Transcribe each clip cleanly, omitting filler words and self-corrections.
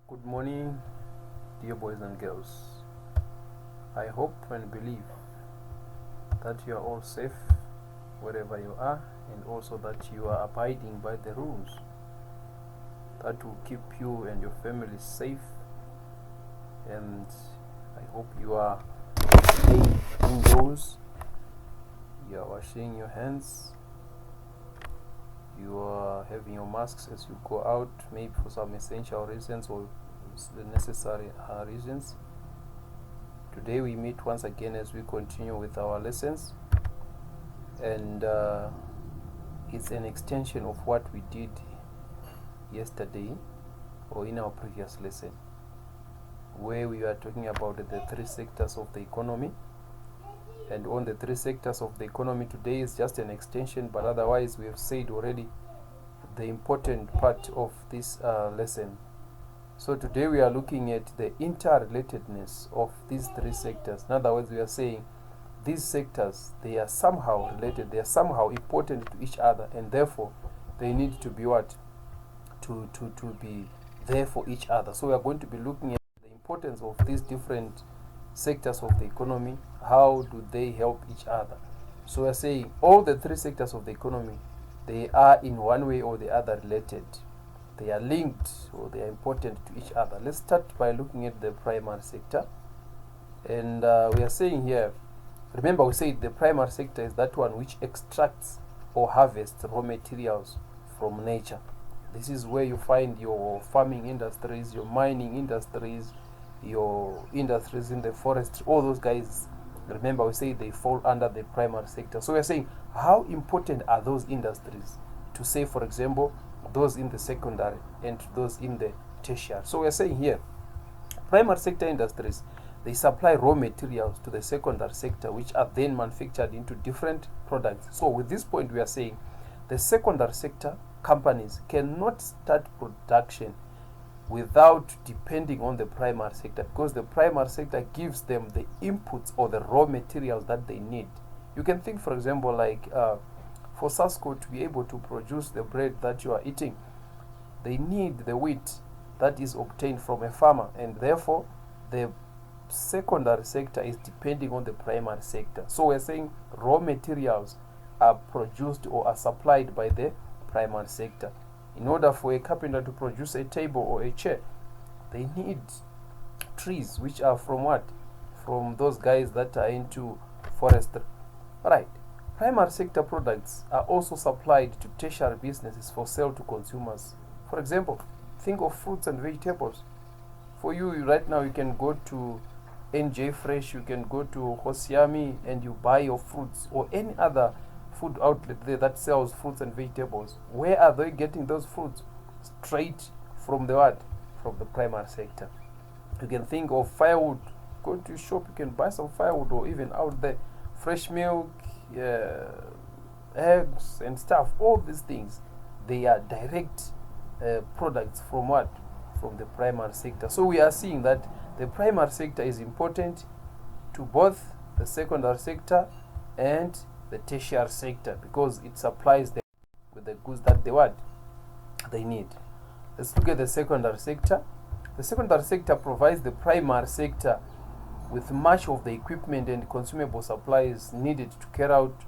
Good morning, dear boys and girls. I hope and believe that you are all safe wherever you are, and also that you are abiding by the rules that will keep you and your family safe. And I hope you are staying indoors, you are washing your hands, you are having your masks as you go out, maybe for some essential reasons or the necessary reasons. Today we meet once again as we continue with our lessons, and it's an extension of what we did yesterday or in our previous lesson, where we are talking about the three sectors of the economy. And on the three sectors of the economy, today is just an extension, but otherwise we have said already the important part of this lesson. So today we are looking at the interrelatedness of these three sectors. In other words, we are saying these sectors, they are somehow related, they are somehow important to each other, and therefore they need to be what? To be there for each other. So we are going to be looking at the importance of these different sectors of the economy. How do they help each other? So we are saying all the three sectors of the economy, they are in one way or the other related. They are linked, or they are important to each other. Let's start by looking at the primary sector. And we are saying here, remember we said the primary sector is that one which extracts or harvests raw materials from nature. This is where you find your farming industries, your mining industries, your industries in the forest, all those guys. Remember we say they fall under the primary sector. So we are saying how important are those industries to, say, for example, those in the secondary and those in the tertiary. So we are saying here, primary sector industries, they supply raw materials to the secondary sector, which are then manufactured into different products. So with this point, we are saying the secondary sector companies cannot start production without depending on the primary sector, because the primary sector gives them the inputs or the raw materials that they need. You can think, for example, like for Sasco to be able to produce the bread that you are eating, they need the wheat that is obtained from a farmer, and therefore the secondary sector is depending on the primary sector. So we're saying raw materials are produced or are supplied by the primary sector. In order for a carpenter to produce a table or a chair, they need trees, which are from what? From those guys that are into forestry. Right. Primary sector products are also supplied to tertiary businesses for sale to consumers. For example, think of fruits and vegetables. For you right now, you can go to NJ Fresh, you can go to Hosiami and you buy your fruits, or any other food outlet there that sells fruits and vegetables. Where are they getting those fruits? Straight from the what? From the primary sector. You can think of firewood. Go to a shop, you can buy some firewood, or even out there, fresh milk, eggs and stuff. All these things, they are direct products from what? From the primary sector. So we are seeing that the primary sector is important to both the secondary sector and the tertiary sector, because it supplies them with the goods that they need. Let's look at the secondary sector. The secondary sector provides the primary sector with much of the equipment and consumable supplies needed to carry out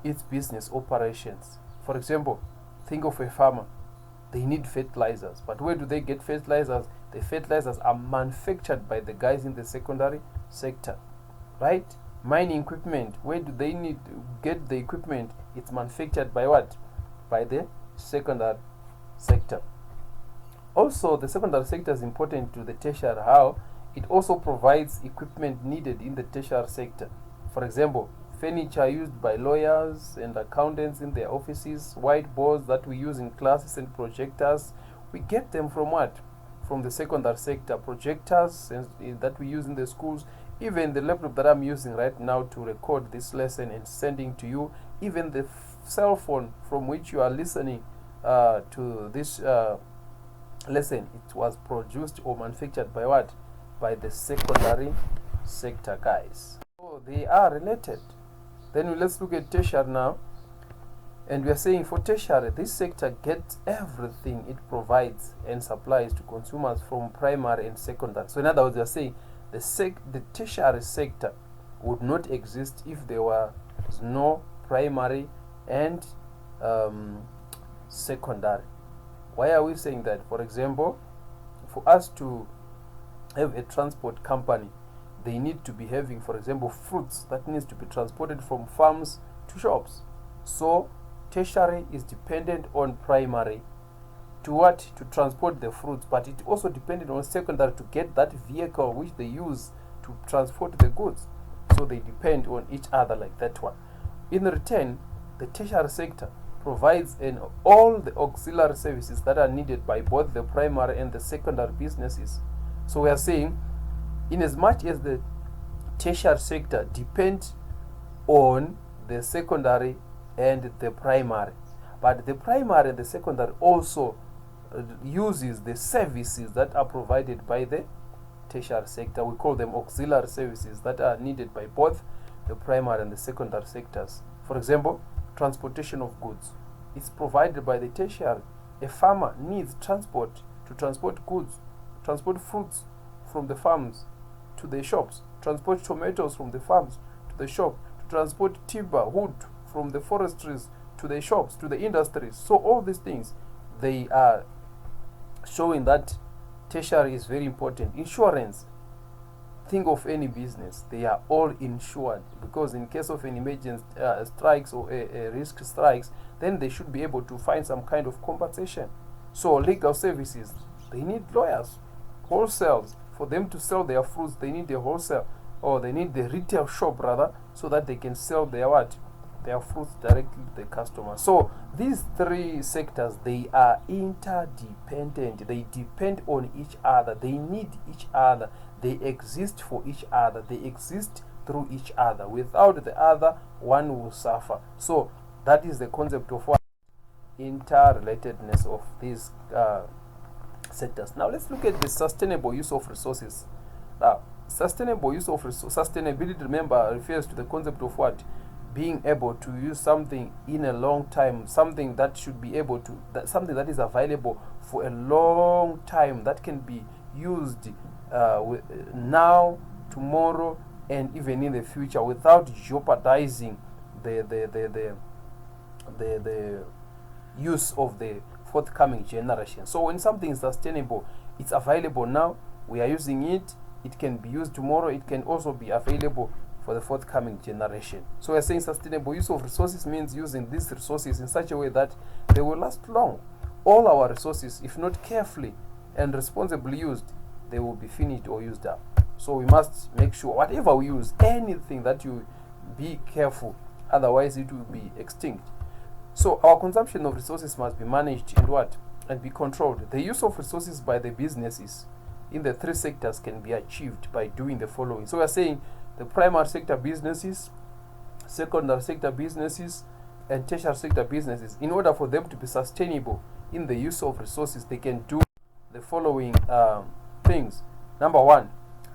its business operations. For example, think of a farmer. They need fertilizers, but where do they get fertilizers? The fertilizers are manufactured by the guys in the secondary sector, right? Mining equipment, where do they need to get the equipment? It's manufactured by what? By the secondary sector. Also, the secondary sector is important to the tertiary. How? It also provides equipment needed in the tertiary sector. For example, furniture used by lawyers and accountants in their offices, whiteboards that we use in classes, and projectors. We get them from what? From the secondary sector. Projectors that we use in the schools. Even the laptop that I'm using right now to record this lesson and sending to you. Even the cell phone from which you are listening to this lesson. It was produced or manufactured by what? By the secondary sector guys. So they are related. Then let's look at tertiary now. And we are saying for tertiary, this sector gets everything it provides and supplies to consumers from primary and secondary. So in other words, we are saying the tertiary sector would not exist if there was no primary and secondary. Why are we saying that? For example, for us to have a transport company, they need to be having, for example, fruits that needs to be transported from farms to shops. So tertiary is dependent on primary to transport the fruits, but it also depended on secondary to get that vehicle which they use to transport the goods. So they depend on each other like that one. In return, the tertiary sector provides all the auxiliary services that are needed by both the primary and the secondary businesses. So we are saying, in as much as the tertiary sector depends on the secondary and the primary, but the primary and the secondary also uses the services that are provided by the tertiary sector. We call them auxiliary services that are needed by both the primary and the secondary sectors. For example, transportation of goods is provided by the tertiary. A farmer needs transport to transport goods, transport fruits from the farms to the shops, transport tomatoes from the farms to the shop, to transport timber, wood from the forestries to the shops, to the industries. So all these things, they are showing that tertiary is very important. Insurance, think of any business, they are all insured, because in case of an emergency strikes or a risk strikes, then they should be able to find some kind of compensation. So legal services, they need lawyers. Wholesales, for them to sell their fruits, they need a wholesale, or they need the retail shop rather, so that they can sell their fruits directly to the customer. So these three sectors, they are interdependent. They depend on each other. They need each other. They exist for each other. They exist through each other. Without the other, one will suffer. So that is the concept of what interrelatedness of these sectors. Now let's look at the sustainable use of resources. Now, sustainable use of sustainability, remember, refers to the concept of what? Being able to use something in a long time, something that should be able to, something that is available for a long time, that can be used now, tomorrow, and even in the future, without jeopardizing the use of the forthcoming generation. So when something is sustainable, it's available now, we are using it, it can be used tomorrow, it can also be available for the forthcoming generation. So we're saying sustainable use of resources means using these resources in such a way that they will last long. All our resources, if not carefully and responsibly used, they will be finished or used up. So we must make sure whatever we use, anything that you be careful, otherwise it will be extinct. So our consumption of resources must be managed and be controlled. The use of resources by the businesses in the three sectors can be achieved by doing the following. So we are saying the primary sector businesses, secondary sector businesses, and tertiary sector businesses, in order for them to be sustainable in the use of resources, they can do the following things. Number one,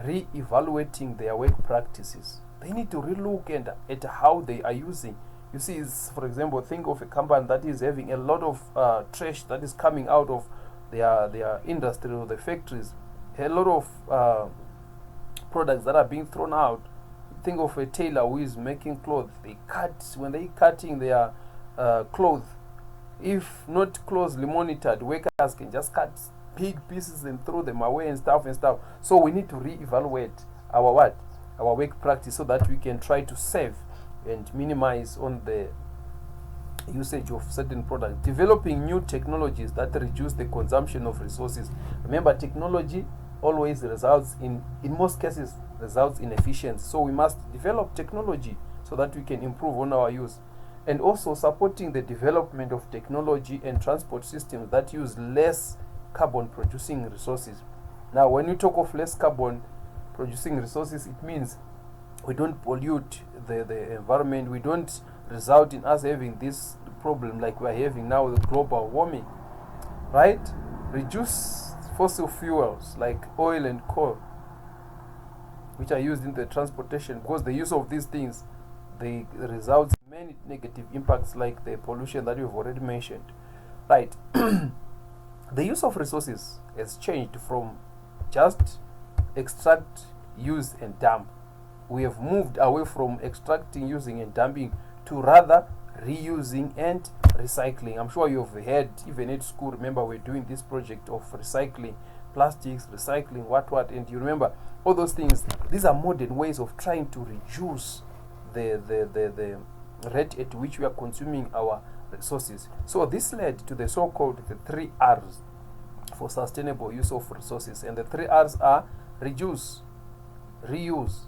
re-evaluating their work practices. They need to relook at how they are using. You see, for example, think of a company that is having a lot of trash that is coming out of their industry or the factories, a lot of products that are being thrown out. Think of a tailor who is making clothes. When they cutting their clothes, if not closely monitored, workers can just cut big pieces and throw them away and stuff. So we need to re-evaluate our work practice, so that we can try to save and minimize on the usage of certain products. Developing new technologies that reduce the consumption of resources. Remember, technology always results in most cases results in efficiency. So we must develop technology so that we can improve on our use. And also supporting the development of technology and transport systems that use less carbon producing resources. Now when we talk of less carbon producing resources, it means we don't pollute the environment, we don't result in us having this problem like we are having now with global warming, right? Reduce fossil fuels like oil and coal, which are used in the transportation, because the use of these things, they result in many negative impacts like the pollution that we've already mentioned. Right. The use of resources has changed from just extract, use and dump. We have moved away from extracting, using and dumping to rather reusing and recycling. I'm sure you've heard, even at school, remember we're doing this project of recycling plastics, recycling what, and you remember all those things. These are modern ways of trying to reduce the rate at which we are consuming our resources. So this led to the so-called the 3 R's for sustainable use of resources, and the 3 R's are reduce, reuse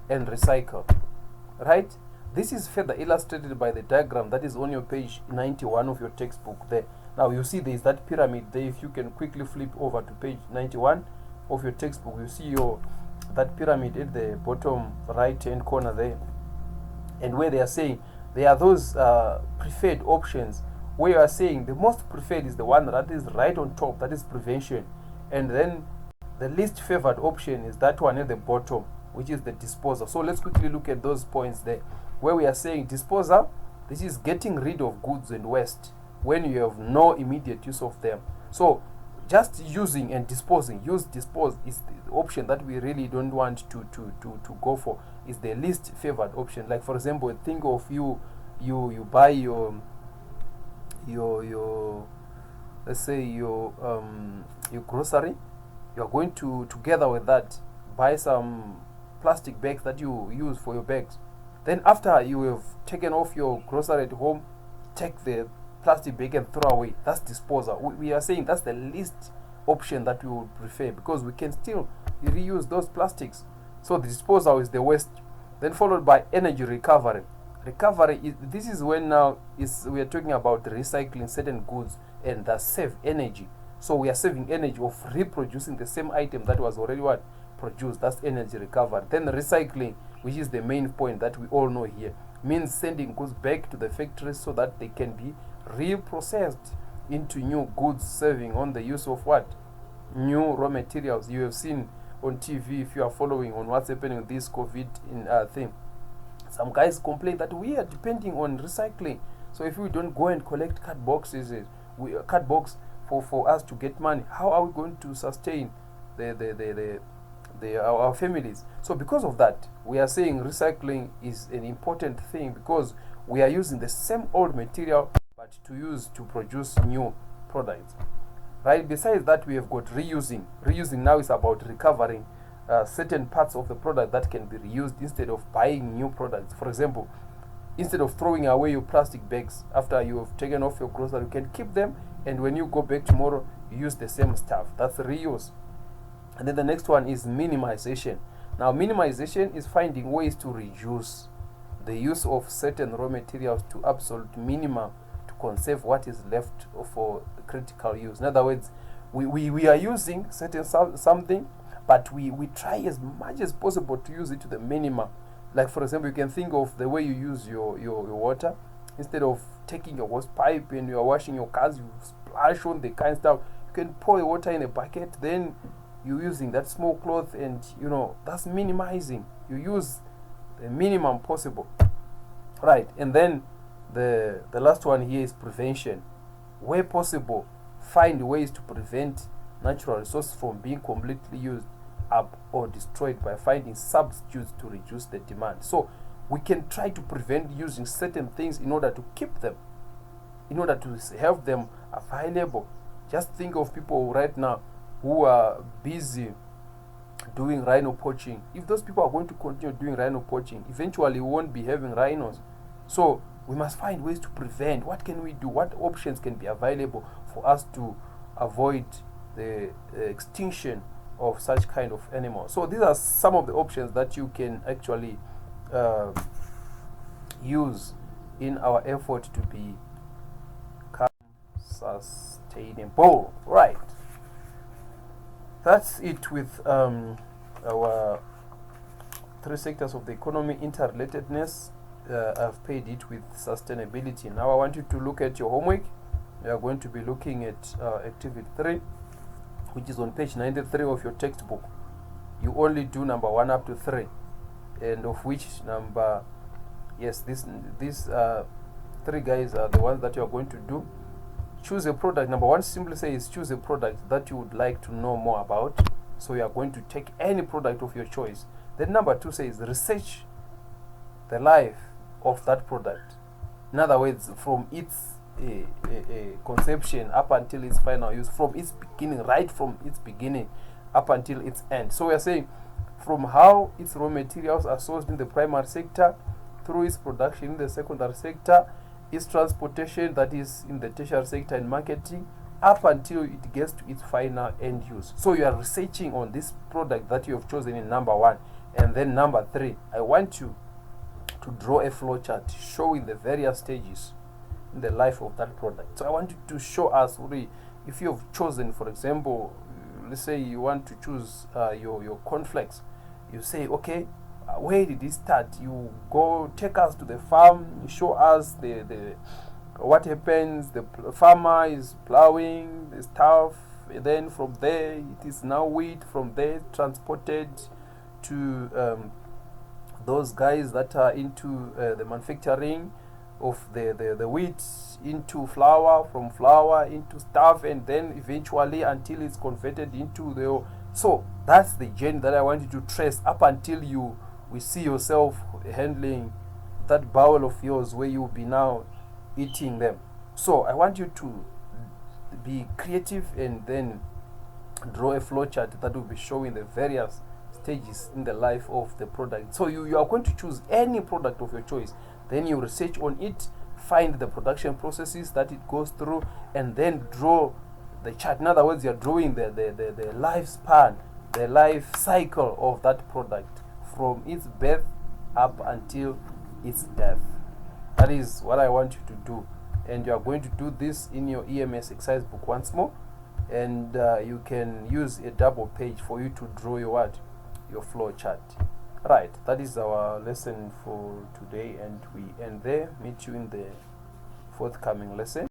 and recycle. Right? This is further illustrated by the diagram that is on your page 91 of your textbook there. Now you see there is that pyramid there. If you can quickly flip over to page 91 of your textbook, you see that pyramid at the bottom right hand corner there, and where they are saying there are those preferred options, where you are saying the most preferred is the one that is right on top, that is prevention, and then the least favored option is that one at the bottom, which is the disposal. So let's quickly look at those points there, where we are saying disposal, this is getting rid of goods and waste when you have no immediate use of them. So just using and disposing, dispose is the option that we really don't want to go for, is the least favored option. Like for example, think of you buy your let's say your grocery. You are going to, together with that, buy some plastic bags that you use for your bags. Then after you have taken off your grocery at home, take the plastic bag and throw away. That's disposal. We are saying that's the least option that we would prefer, because we can still reuse those plastics. So the disposal is the worst. Then followed by energy recovery. Recovery this is when now we are talking about recycling certain goods and that save energy. So we are saving energy of reproducing the same item that was already produced. That's energy recovery. Then recycling, which is the main point that we all know here, means sending goods back to the factories so that they can be reprocessed into new goods, saving on the use of new raw materials. You have seen on TV, if you are following on what's happening with this COVID thing, some guys complain that we are depending on recycling. So if we don't go and collect card boxes, for us to get money, how are we going to sustain our families? So because of that, we are saying recycling is an important thing, because we are using the same old material but to produce new products. Right? Besides that, we have got reusing. Reusing now is about recovering certain parts of the product that can be reused instead of buying new products. For example, instead of throwing away your plastic bags after you have taken off your grocery, you can keep them, and when you go back tomorrow, you use the same stuff. That's reuse. And then the next one is minimization. Now, minimization is finding ways to reduce the use of certain raw materials to absolute minimum to conserve what is left for critical use. In other words, we are using certain something, but we try as much as possible to use it to the minimum. Like for example, you can think of the way you use your water. Instead of taking your hose pipe and you are washing your cars, you splash on the kind of stuff, you can pour the water in a bucket, then you're using that small cloth, and that's minimizing. You use the minimum possible. Right? And then the last one here is prevention. Where possible, find ways to prevent natural resources from being completely used up or destroyed by finding substitutes to reduce the demand. So we can try to prevent using certain things in order to keep them, in order to have them available. Just think of people right now who are busy doing rhino poaching. If those people are going to continue doing rhino poaching, eventually we won't be having rhinos. So we must find ways to prevent. What can we do? What options can be available for us to avoid the extinction of such kind of animals? So these are some of the options that you can actually use in our effort to become sustainable. Right. That's it with our 3 sectors of the economy, interrelatedness. I've paid it with sustainability. Now I want you to look at your homework. We are going to be looking at activity 3, which is on page 93 of your textbook. You only do number 1 up to 3, and of which number Yes, these 3 guys are the ones that you are going to do. Choose a product. Number 1 simply says choose a product that you would like to know more about. So you are going to take any product of your choice. Then number 2 says research the life of that product. In other words, from its conception up until its final use, from its beginning, right from its beginning up until its end. So we are saying from how its raw materials are sourced in the primary sector, through its production in the secondary sector, its transportation, that is in the tertiary sector, and marketing, up until it gets to its final end use. So you are researching on this product that you have chosen in number 1. And then number 3, I want you to draw a flow chart showing the various stages in the life of that product. So I want you to show us really, if you have chosen, for example, let's say you want to choose your cornflakes. You say, okay, where did it start? You go take us to the farm, show us the what happens. The farmer is plowing the stuff, and then from there it is now wheat. From there transported to those guys that are into the manufacturing of the wheat, into flour, from flour into stuff, and then eventually until it's converted into the. So that's the journey that I want you to trace up until we see yourself handling that bowl of yours where you'll be now eating them. So I want you to be creative and then draw a flow chart that will be showing the various stages in the life of the product. So you are going to choose any product of your choice, then you research on it, find the production processes that it goes through, and then draw the chart. In other words, you are drawing the lifespan, the life cycle of that product from its birth up until its death. That is what I want you to do, and you are going to do this in your EMS exercise book once more, and you can use a double page for you to draw your flow chart. Right, that is our lesson for today, and we end there. Meet you in the forthcoming lesson.